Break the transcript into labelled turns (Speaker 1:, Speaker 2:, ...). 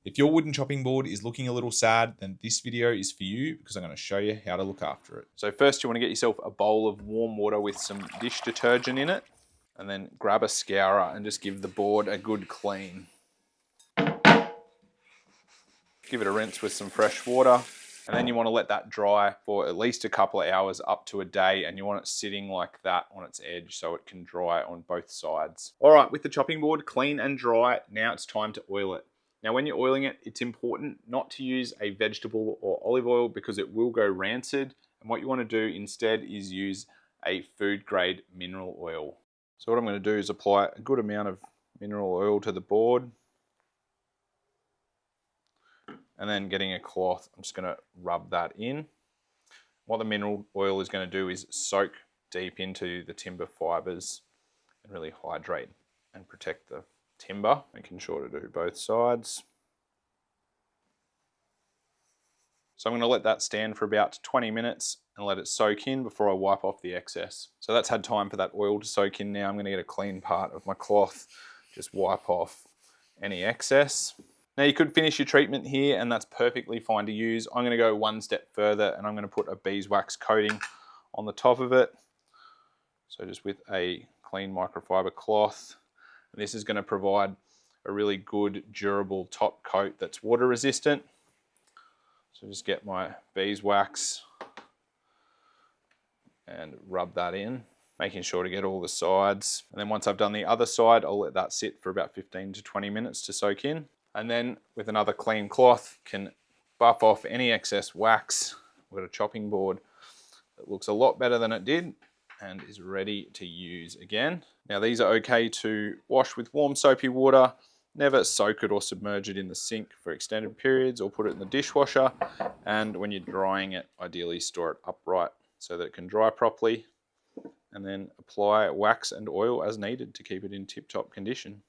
Speaker 1: If your wooden chopping board is looking a little sad, then this video is for you because I'm going to show you how to look after it. So first you want to get yourself a bowl of warm water with some dish detergent in it, and then grab a scourer and just give the board a good clean. Give it a rinse with some fresh water, and then you want to let that dry for at least a couple of hours up to a day, and you want it sitting like that on its edge so it can dry on both sides. All right, with the chopping board clean and dry, now it's time to oil it. Now when you're oiling it, it's important not to use a vegetable or olive oil because it will go rancid, and what you want to do instead is use a food grade mineral oil. So what I'm going to do is apply a good amount of mineral oil to the board, and then getting a cloth, I'm just going to rub that in. What the mineral oil is going to do is soak deep into the timber fibers and really hydrate and protect the timber, making sure to do both sides. So I'm going to let that stand for about 20 minutes and let it soak in before I wipe off the excess. So that's had time for that oil to soak in now. I'm going to get a clean part of my cloth, just wipe off any excess. Now you could finish your treatment here and that's perfectly fine to use. I'm going to go one step further and I'm going to put a beeswax coating on the top of it. So just with a clean microfiber cloth. And this is going to provide a really good durable top coat that's water resistant. So just get my beeswax and rub that in, making sure to get all the sides. And then once I've done the other side, I'll let that sit for about 15 to 20 minutes to soak in. And then with another clean cloth, can buff off any excess wax. We've got a chopping board that looks a lot better than it did and is ready to use again. Now these are okay to wash with warm soapy water. Never soak it or submerge it in the sink for extended periods or put it in the dishwasher. And when you're drying it, ideally store it upright so that it can dry properly. And then apply wax and oil as needed to keep it in tip-top condition.